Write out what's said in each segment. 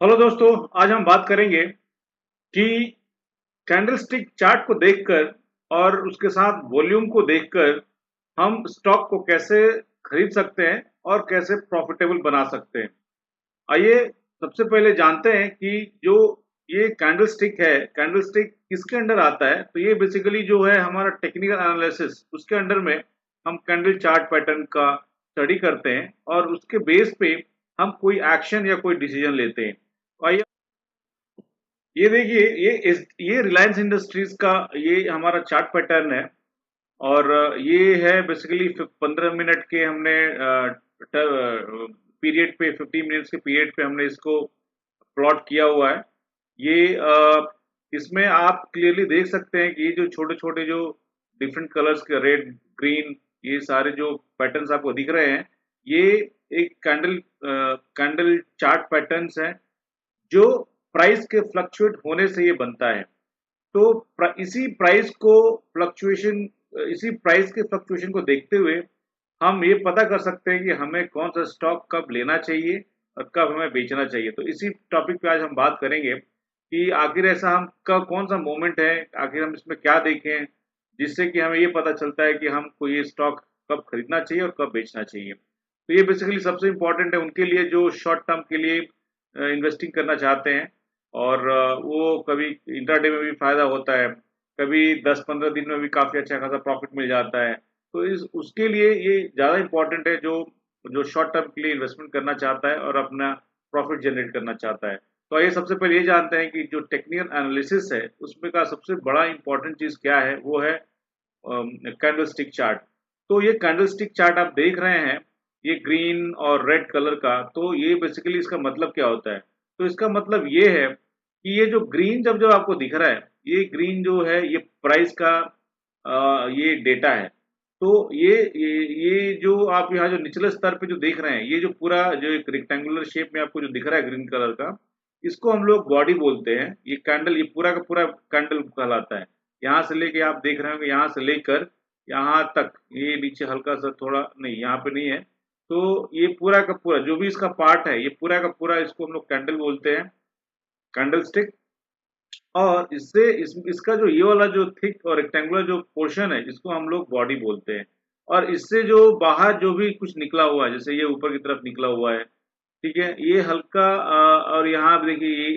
Hello दोस्तों। आज हम बात करेंगे कि कैंडलस्टिक चार्ट को देखकर और उसके साथ वॉल्यूम को देखकर हम स्टॉक को कैसे खरीद सकते हैं और कैसे प्रॉफिटेबल बना सकते हैं। आइए सबसे पहले जानते हैं कि जो ये कैंडलस्टिक है, कैंडलस्टिक किसके अंडर आता है। तो ये बेसिकली जो है हमारा टेक्निकल एनालिसिस, उसके अंडर में हम कैंडल चार्ट पैटर्न का स्टडी करते हैं और उसके बेस पे हम कोई एक्शन या कोई डिसीजन लेते हैं। तो आइए ये देखिए, ये रिलायंस इंडस्ट्रीज का ये हमारा चार्ट पैटर्न है। और ये है बेसिकली 15 मिनट के हमने पीरियड पे, 15 मिनट्स के पीरियड पे हमने इसको प्लॉट किया हुआ है। ये इसमें आप क्लियरली देख सकते हैं कि ये जो छोटे छोटे जो डिफरेंट कलर्स के रेड, ग्रीन, ये सारे जो पैटर्न्स आपको दिख रहे हैं, ये एक कैंडल चार्ट पैटर्न्स हैं जो प्राइस के फ्लक्चुएट होने से ये बनता है। तो इसी प्राइस के फ्लक्चुएशन को देखते हुए हम ये पता कर सकते हैं कि हमें कौन सा स्टॉक कब लेना चाहिए और कब हमें बेचना चाहिए। तो इसी टॉपिक पे आज हम बात करेंगे कि आखिर ऐसा हम का कौन सा मोमेंट है, आखिर हम इसमें क्या देखें जिससे कि हमें ये पता चलता है कि हमको ये स्टॉक कब खरीदना चाहिए और कब बेचना चाहिए। तो ये बेसिकली सबसे इम्पोर्टेंट है उनके लिए जो शॉर्ट टर्म के लिए इन्वेस्टिंग करना चाहते हैं। और वो कभी इंट्राडे में भी फायदा होता है, कभी 10-15 दिन में भी काफ़ी अच्छा खासा प्रॉफिट मिल जाता है। तो इस उसके लिए ये ज़्यादा इम्पोर्टेंट है जो जो शॉर्ट टर्म के लिए इन्वेस्टमेंट करना चाहता है और अपना प्रॉफिट जनरेट करना चाहता है। तो आइए सबसे पहले ये जानते हैं कि जो टेक्निकल एनालिसिस है उसमें का सबसे बड़ा इम्पोर्टेंट चीज़ क्या है, वो है कैंडलस्टिक चार्ट। तो ये कैंडलस्टिक चार्ट आप देख रहे हैं, ये ग्रीन और रेड कलर का। तो ये बेसिकली इसका मतलब क्या होता है? तो इसका मतलब ये है कि ये जो ग्रीन जब जब आपको दिख रहा है, ये ग्रीन जो है ये प्राइस का ये डेटा है। तो ये जो आप यहाँ जो निचले स्तर पे जो देख रहे हैं, ये जो पूरा जो एक रेक्टेंगुलर शेप में आपको जो दिख रहा है ग्रीन कलर का, इसको हम लोग बॉडी बोलते हैं। ये कैंडल, ये पूरा का पूरा कैंडल कहलाता है। यहाँ से लेके आप देख रहे होंगे, यहाँ से लेकर यहाँ तक, ये नीचे हल्का सा थोड़ा नहीं, यहाँ पे नहीं है। तो ये पूरा का पूरा जो भी इसका पार्ट है, ये पूरा का पूरा इसको हम लोग कैंडल बोलते हैं, कैंडल स्टिक। और इसका जो ये वाला जो थिक और रेक्टेंगुलर जो पोर्शन है, इसको हम लोग बॉडी बोलते हैं। और इससे जो बाहर जो भी कुछ निकला हुआ है, जैसे ये ऊपर की तरफ निकला हुआ है, ठीक है, ये हल्का और यहाँ आप देखिए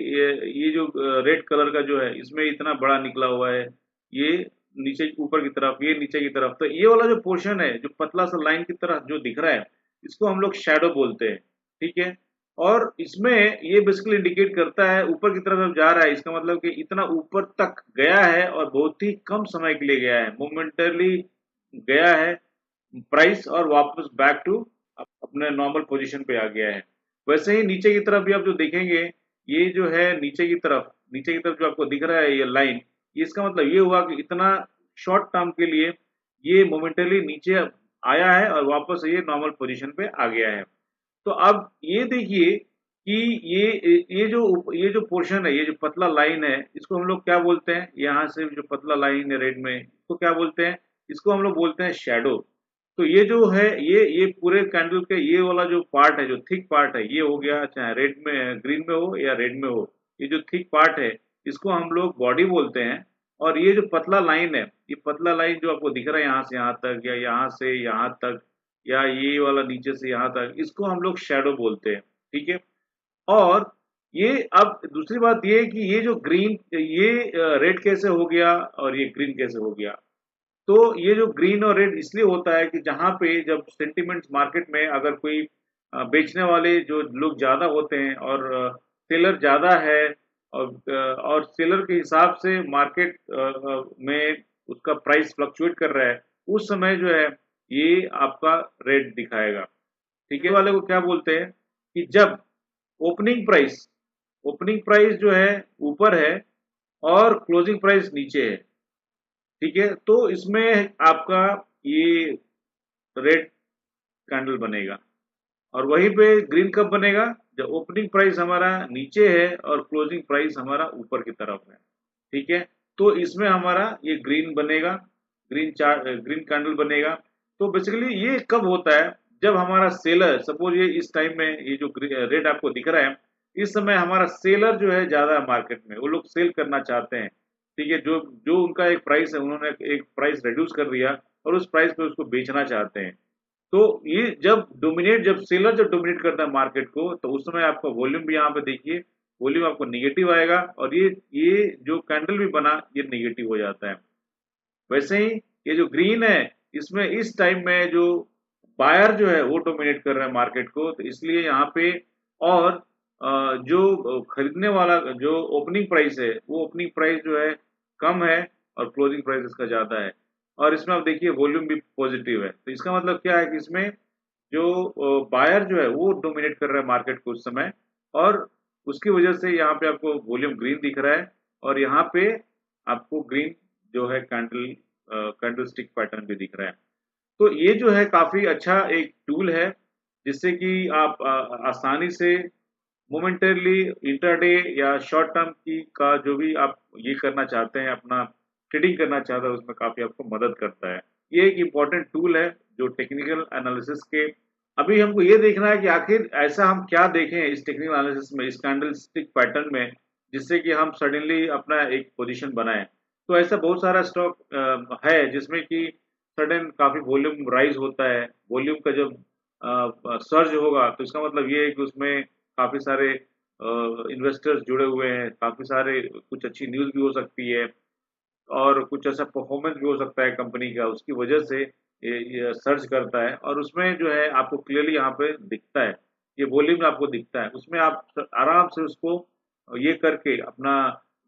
ये जो रेड कलर का जो है, इसमें इतना बड़ा निकला हुआ है, ये नीचे ऊपर की तरफ, ये नीचे की तरफ। तो ये वाला जो पोर्शन है, जो पतला सा लाइन की तरह जो दिख रहा है, इसको हम लोग शैडो बोलते हैं। ठीक है। और इसमें ये बेसिकली इंडिकेट करता है ऊपर की तरफ जब जा रहा है, इसका मतलब कि इतना ऊपर तक गया है और बहुत ही कम समय के लिए गया है, मोमेंटरली गया है प्राइस, और वापस बैक टू अपने नॉर्मल पोजीशन पे आ गया है। वैसे ही नीचे की तरफ भी आप जो देखेंगे, ये जो है नीचे की तरफ जो आपको दिख रहा है ये लाइन, इसका मतलब ये हुआ कि इतना शॉर्ट टर्म के लिए ये मोमेंटली नीचे आया है और वापस ये नॉर्मल पोजीशन पे आ गया है। तो अब ये देखिए कि ये जो पोर्शन है, ये जो पतला लाइन है, इसको हम लोग क्या बोलते हैं? यहाँ से जो पतला लाइन है रेड में, इसको क्या बोलते हैं? इसको हम लोग बोलते हैं शैडो। तो ये जो है, ये पूरे कैंडल के ये वाला जो पार्ट है, जो थिक पार्ट है, ये हो गया, चाहे रेड में, ग्रीन में हो या रेड में हो, ये जो थिक पार्ट है, इसको हम लोग बॉडी बोलते हैं। और ये जो पतला लाइन है, ये पतला लाइन जो आपको दिख रहा है यहाँ से यहाँ तक, या यहाँ से यहाँ तक, या ये वाला नीचे से यहाँ तक, इसको हम लोग शैडो बोलते हैं। ठीक है। और ये अब दूसरी बात ये है कि ये जो ग्रीन, ये रेड कैसे हो गया और ये ग्रीन कैसे हो गया? तो ये जो ग्रीन और रेड इसलिए होता है कि जहाँ पे जब सेंटिमेंट्स मार्केट में, अगर कोई बेचने वाले जो लोग ज़्यादा होते हैं और सेलर ज़्यादा है, और सेलर के हिसाब से मार्केट में उसका प्राइस फ्लक्चुएट कर रहा है, उस समय जो है ये आपका रेड दिखाएगा। ठीक है। वाले को क्या बोलते हैं कि जब ओपनिंग प्राइस ओपनिंग प्राइस जो है ऊपर है और क्लोजिंग प्राइस नीचे है। ठीक है। तो इसमें आपका ये रेड कैंडल बनेगा। और वहीं पे ग्रीन कब बनेगा? जब ओपनिंग प्राइस हमारा नीचे है और क्लोजिंग प्राइस हमारा ऊपर की तरफ है। ठीक है। तो इसमें हमारा ये ग्रीन बनेगा, ग्रीन कैंडल बनेगा। तो बेसिकली ये कब होता है? जब हमारा सेलर, सपोज ये इस टाइम में ये जो रेड आपको दिख रहा है, इस समय हमारा सेलर जो है ज़्यादा है मार्केट में, वो लोग सेल करना चाहते हैं, ठीक है? जो जो उनका एक प्राइस है, उन्होंने एक प्राइस रिड्यूस कर दिया और उस प्राइस पे उसको बेचना चाहते हैं। तो ये जब सेलर जब डोमिनेट करता है मार्केट को, तो उस समय आपका वॉल्यूम भी यहाँ पे देखिए, वॉल्यूम आपको नेगेटिव आएगा और ये जो कैंडल भी बना, ये नेगेटिव हो जाता है। वैसे ही ये जो ग्रीन है, इसमें इस टाइम में जो बायर जो है वो डोमिनेट कर रहा है मार्केट को, तो इसलिए यहाँ पे और जो खरीदने वाला जो ओपनिंग प्राइस है, वो ओपनिंग प्राइस जो है कम है और क्लोजिंग प्राइस इसका ज़्यादा है और इसमें आप देखिए वॉल्यूम भी पॉजिटिव है। तो इसका मतलब क्या है कि इसमें जो बायर जो है वो डोमिनेट कर रहा है मार्केट को उस समय और उसकी वजह से यहाँ पे आपको वॉल्यूम ग्रीन दिख रहा है और यहाँ पे आपको ग्रीन जो है कैंडलस्टिक पैटर्न भी दिख रहा है। तो ये जो है काफ़ी अच्छा एक टूल है, जिससे कि आप आसानी से मोमेंटरली इंट्राडे या शॉर्ट टर्म की का जो भी आप ये करना चाहते हैं, अपना ट्रेडिंग करना चाहते हैं, उसमें काफ़ी आपको मदद करता है। ये एक इम्पोर्टेंट टूल है जो टेक्निकल एनालिसिस के अभी हमको ये देखना है कि आखिर ऐसा हम क्या देखें इस टेक्निकल एनालिसिस में, इस कैंडलस्टिक पैटर्न में, जिससे कि हम सडनली अपना एक पोजीशन बनाएं। तो ऐसा बहुत सारा स्टॉक है जिसमें कि सडन काफ़ी वॉल्यूम राइज होता है। वॉल्यूम का जब सर्ज होगा तो इसका मतलब ये है कि उसमें काफ़ी सारे इन्वेस्टर्स जुड़े हुए हैं, काफ़ी सारे कुछ अच्छी न्यूज़ भी हो सकती है और कुछ ऐसा परफॉर्मेंस भी हो सकता है कंपनी का, उसकी वजह से ये सर्च करता है और उसमें जो है आपको क्लियरली यहाँ पे दिखता है, ये वॉल्यूम आपको दिखता है। उसमें आप आराम से उसको ये करके अपना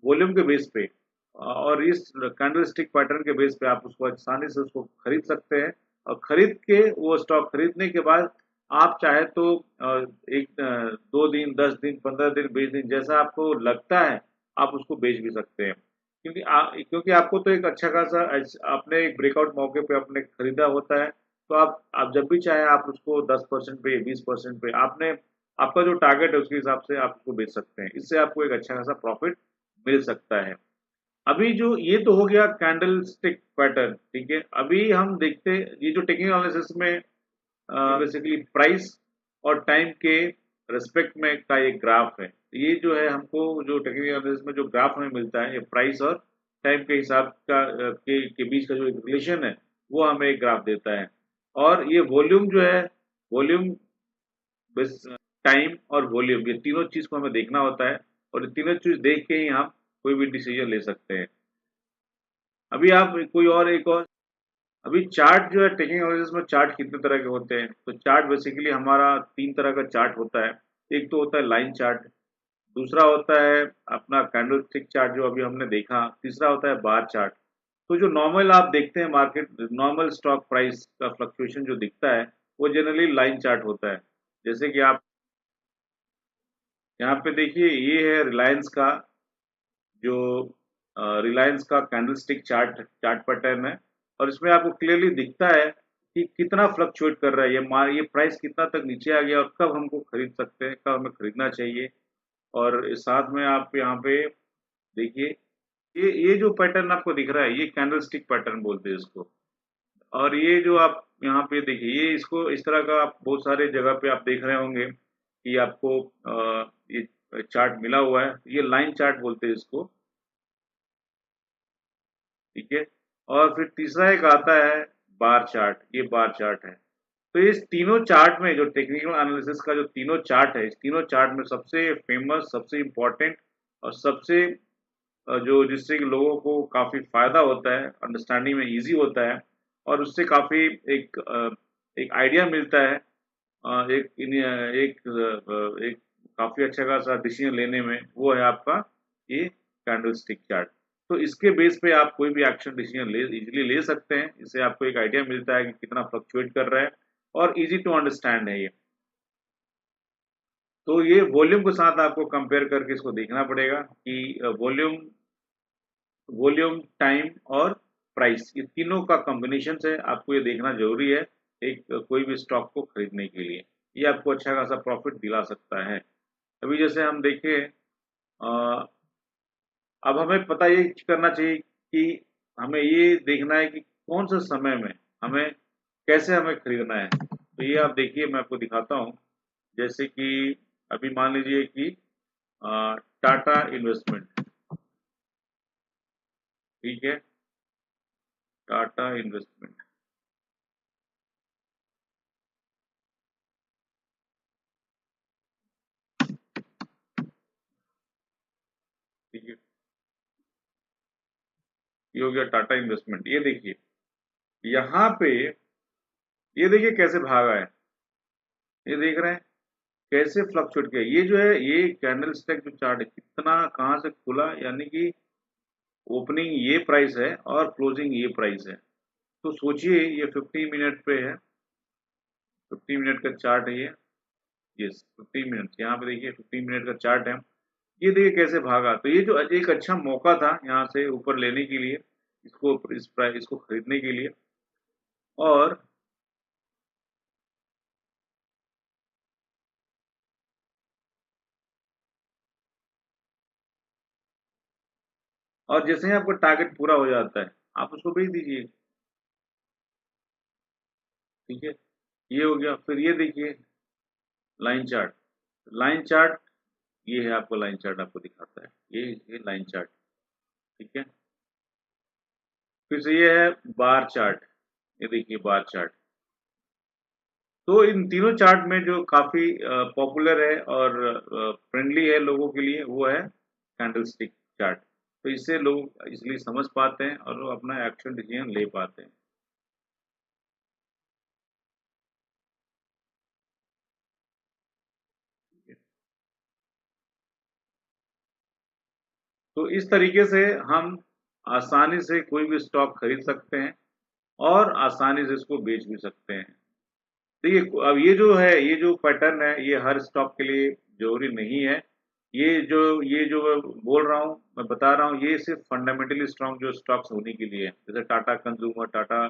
वॉल्यूम के बेस पे और इस कैंडलस्टिक पैटर्न के बेस पे आप उसको आसानी से उसको खरीद सकते हैं और खरीद के वो स्टॉक खरीदने के बाद आप चाहे तो 2 दिन, 10 दिन, 15 दिन, 20 दिन जैसा आपको लगता है, आप उसको बेच भी सकते हैं। क्योंकि आपको तो एक अच्छा खासा आपने एक ब्रेकआउट मौके पे आपने खरीदा होता है, तो आप जब भी चाहें आप उसको 10% पे, 20% पे आपने आपका जो टारगेट है उसके हिसाब से आप उसको बेच सकते हैं। इससे आपको एक अच्छा खासा प्रॉफिट मिल सकता है। अभी जो ये तो हो गया कैंडलस्टिक पैटर्न, ठीक है? अभी हम देखते हैं ये जो टेक्निकल एनालिसिस में बेसिकली प्राइस और टाइम के रिस्पेक्ट में का एक ग्राफ है। ये जो है हमको जो टेक्निकल एनालिसिस में जो ग्राफ हमें मिलता है, ये प्राइस और टाइम के हिसाब का के बीच का जो एक रिलेशन है, वो हमें एक ग्राफ देता है। और ये वॉल्यूम जो है, वॉल्यूम बस टाइम और वॉल्यूम, ये तीनों चीज़ को हमें देखना होता है और ये तीनों चीज़ देख के ही हम कोई भी डिसीजन ले सकते हैं। अभी आप कोई और एक और अभी चार्ट जो है टेक्निकल एनालिसिस में चार्ट कितने तरह के होते हैं? तो चार्ट बेसिकली हमारा 3 तरह का चार्ट होता है। एक तो होता है लाइन चार्ट, दूसरा होता है अपना कैंडलस्टिक चार्ट जो अभी हमने देखा, तीसरा होता है बार चार्ट। तो जो नॉर्मल आप देखते हैं मार्केट नॉर्मल स्टॉक प्राइस का फ्लक्चुएशन जो दिखता है, वो जनरली लाइन चार्ट होता है। जैसे कि आप यहाँ पे देखिए ये है रिलायंस का जो रिलायंस का कैंडलस्टिक चार्ट पैटर्न है और इसमें आपको क्लियरली दिखता है कि कितना फ्लक्चुएट कर रहा है ये प्राइस कितना तक नीचे आ गया और कब हमको खरीद सकते हैं, कब हमें खरीदना चाहिए। और इस साथ में आप यहाँ पे देखिए ये जो पैटर्न आपको दिख रहा है, ये कैंडलस्टिक पैटर्न बोलते हैं इसको। और ये जो आप यहाँ पे देखिए, ये इसको इस तरह का आप बहुत सारे जगह पे आप देख रहे होंगे कि आपको ये चार्ट मिला हुआ है, ये लाइन चार्ट बोलते हैं इसको, ठीक है? और फिर तीसरा एक आता है बार चार्ट, ये बार चार्ट है। तो इस तीनों चार्ट में जो टेक्निकल एनालिसिस का जो तीनों चार्ट है, इस तीनों चार्ट में सबसे फेमस, सबसे इम्पोर्टेंट और सबसे जो जिससे कि लोगों को काफ़ी फ़ायदा होता है, अंडरस्टैंडिंग में ईज़ी होता है और उससे काफ़ी एक आइडिया मिलता है एक काफ़ी अच्छा खासा डिसीजन लेने में, वो है आपका ये कैंडलस्टिक चार्ट। तो इसके बेस पे आप कोई भी एक्शन डिसीजन इजीली ले सकते हैं। इससे आपको एक आइडिया मिलता है कि कितना फ्लक्चुएट कर रहा है और इजी टू अंडरस्टैंड है ये। तो ये वॉल्यूम के साथ आपको कंपेयर करके इसको देखना पड़ेगा कि वॉल्यूम वॉल्यूम, टाइम और प्राइस, ये तीनों का कॉम्बिनेशन से आपको ये देखना ज़रूरी है एक कोई भी स्टॉक को खरीदने के लिए। ये आपको अच्छा खासा प्रॉफिट दिला सकता है। अभी जैसे हम देखें अ, अब हमें पता ये करना चाहिए कि हमें ये देखना है कि कौन से समय में हमें कैसे हमें खरीदना है। तो ये आप देखिए मैं आपको दिखाता हूँ। जैसे कि अभी मान लीजिए कि टाटा इन्वेस्टमेंट, ठीक है, टाटा इन्वेस्टमेंट, ठीक है, ये हो गया टाटा इन्वेस्टमेंट। ये देखिए यहाँ पे, ये देखिए कैसे भागा है, ये देख रहे हैं कैसे फ्लक्चुएट किया। ये जो है ये कैंडल स्टिक जो चार्ट है कितना कहाँ से खुला, यानी कि ओपनिंग ये प्राइस है और क्लोजिंग ये प्राइस है। तो सोचिए ये 50 मिनट पे है, 50 मिनट का चार्ट है ये, यस 50 मिनट, यहाँ पे देखिए 50 मिनट का चार्ट है। ये देखिए कैसे भागा। तो ये जो एक अच्छा मौका था यहाँ से ऊपर लेने के लिए, इसको इस प्राइस इसको खरीदने के लिए। और जैसे ही आपका टारगेट पूरा हो जाता है आप उसको बेच दीजिए, ठीक है। ये हो गया। फिर ये देखिए लाइन चार्ट, लाइन चार्ट ये है, आपको लाइन चार्ट आपको दिखाता है, ये लाइन चार्ट, ठीक है। फिर से ये है बार चार्ट, ये देखिए बार चार्ट। तो इन तीनों चार्ट में जो काफी पॉपुलर है और फ्रेंडली है लोगों के लिए वो है कैंडलस्टिक चार्ट। तो इससे लोग इसलिए समझ पाते हैं और वो अपना एक्शन डिसीजन ले पाते हैं। तो इस तरीके से हम आसानी से कोई भी स्टॉक खरीद सकते हैं और आसानी से इसको बेच भी सकते हैं। देखिए अब ये जो पैटर्न है ये हर स्टॉक के लिए जरूरी नहीं है। ये जो मैं बोल रहा हूँ, मैं बता रहा हूँ, ये सिर्फ फंडामेंटली स्ट्रांग जो स्टॉक्स होने के लिए है, जैसे Tata consumer, Tata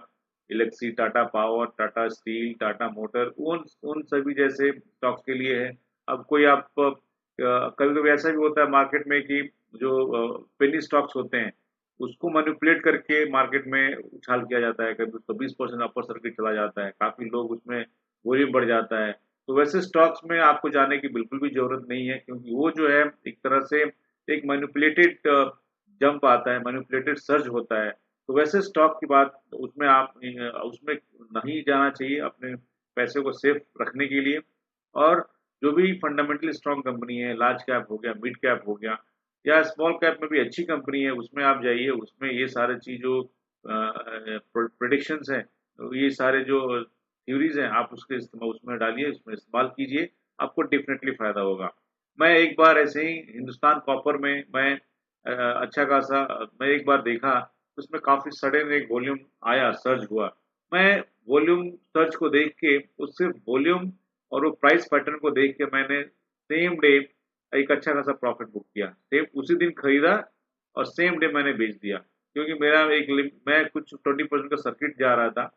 electricity, Tata power, Tata steel, Tata motor, उन उन सभी जैसे स्टॉक्स के लिए है। अब कोई आप कभी कभी ऐसा भी होता है मार्केट में कि जो पेनी स्टॉक्स होते हैं उसको मैनिपुलेट करके मार्केट में उछाल किया जाता है, कभी उसको 20% अपर सर्किट चला जाता है, काफी लोग उसमें वॉल्यूम बढ़ जाता है। तो वैसे स्टॉक्स में आपको जाने की बिल्कुल भी जरूरत नहीं है, क्योंकि वो जो है एक तरह से एक मैनिपुलेटेड जंप आता है, मैनिपुलेटेड सर्ज होता है। तो वैसे स्टॉक की बात उसमें आप उसमें नहीं जाना चाहिए अपने पैसे को सेफ रखने के लिए। और जो भी फंडामेंटली स्ट्रांग कंपनी है, लार्ज कैप हो गया, मिड कैप हो गया, या स्मॉल कैप में भी अच्छी कंपनी है उसमें आप जाइए, उसमें ये सारे चीज जो प्रोडिक्शंस हैं, तो ये सारे जो थ्योरीज हैं आप उसके इस्तेमाल उसमें डालिए, उसमें इस्तेमाल कीजिए, आपको डेफिनेटली फायदा होगा। मैं एक बार ऐसे ही हिंदुस्तान कॉपर में मैं अच्छा खासा मैं एक बार देखा, उसमें काफी सडन एक वॉल्यूम आया, सर्ज हुआ। मैं वॉल्यूम सर्च को देख के, उस सिर्फ वॉल्यूम और वो प्राइस पैटर्न को देख के मैंने सेम डे एक अच्छा खासा प्रॉफिट बुक किया, सेम उसी दिन खरीदा और सेम डे मैंने बेच दिया। क्योंकि मेरा मैं कुछ 20% का सर्किट जा रहा था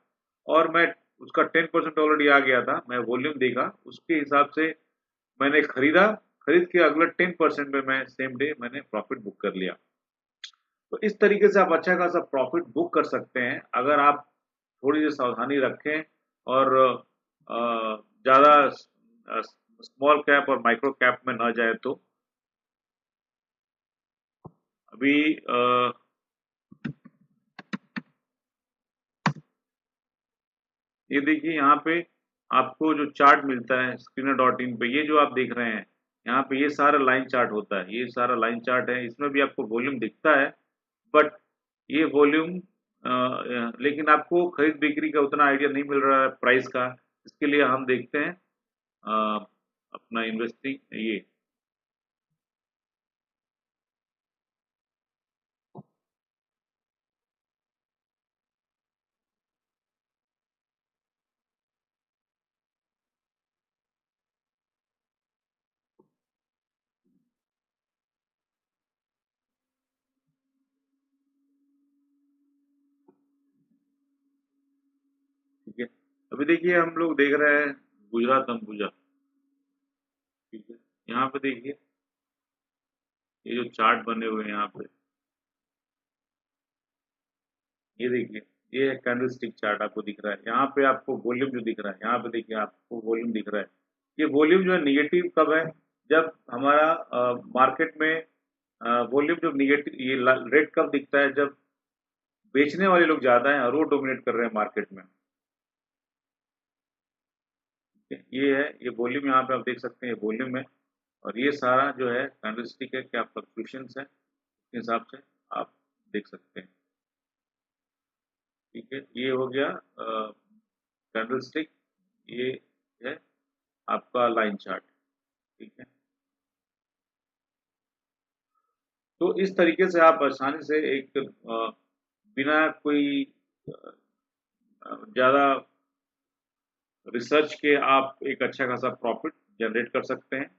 और मैं उसका 10% ऑलरेडी आ गया था। मैं वॉल्यूम देखा उसके हिसाब से मैंने खरीदा, खरीद के अगला 10% में मैं सेम डे मैंने प्रॉफिट बुक कर लिया। तो इस तरीके से आप अच्छा खासा प्रॉफिट बुक कर सकते हैं अगर आप थोड़ी सी सावधानी रखें और ज़्यादा स्मॉल कैप और माइक्रो कैप में ना जाए तो। अभी ये देखिए यहाँ पे आपको जो चार्ट मिलता है स्क्रीनर डॉट इन पे, ये जो आप देख रहे हैं यहाँ पे ये सारा लाइन चार्ट होता है, ये सारा लाइन चार्ट है, इसमें भी आपको वॉल्यूम दिखता है। बट ये वॉल्यूम लेकिन आपको खरीद बिक्री का उतना आइडिया नहीं मिल रहा है प्राइस का। इसके लिए हम देखते हैं अपना इन्वेस्टिंग ये, ठीक है। अभी देखिए हम लोग देख रहे हैं गुजरात अंबुजा, ठीक है। यहाँ पे देखिए ये जो चार्ट बने हुए हैं यहाँ पे, ये देखिए ये है कैंडल स्टिक चार्ट आपको दिख रहा है। यहाँ पे आपको वॉल्यूम जो दिख रहा है, यहाँ पे देखिए आपको वॉल्यूम दिख रहा है। ये वॉल्यूम जो है निगेटिव कब है, जब हमारा मार्केट में वॉल्यूम जब निगेटिव, ये रेड कब दिखता है, जब बेचने वाले लोग ज्यादा हैं और वो डोमिनेट कर रहे हैं मार्केट में। ये है, ये वॉल्यूम यहाँ पे आप देख सकते हैं, ये वॉल्यूम है और ये सारा जो है कैंडलस्टिक है, क्या फ्लक्चुएशंस है, इसके हिसाब से आप देख सकते हैं। ठीक है, ये हो गया कैंडलस्टिक, ये है आपका लाइन चार्ट। ठीक है, तो इस तरीके से आप आसानी से एक बिना कोई ज़्यादा रिसर्च के आप एक अच्छा खासा प्रॉफिट जनरेट कर सकते हैं।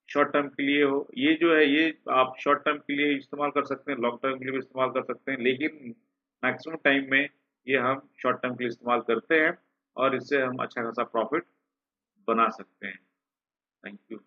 शॉर्ट टर्म के लिए हो, ये जो है ये आप शॉर्ट टर्म के लिए इस्तेमाल कर सकते हैं, लॉन्ग टर्म के लिए भी इस्तेमाल कर सकते हैं, लेकिन मैक्सिमम टाइम में ये हम शॉर्ट टर्म के लिए इस्तेमाल करते हैं और इससे हम अच्छा खासा प्रॉफिट बना सकते हैं। Thank you.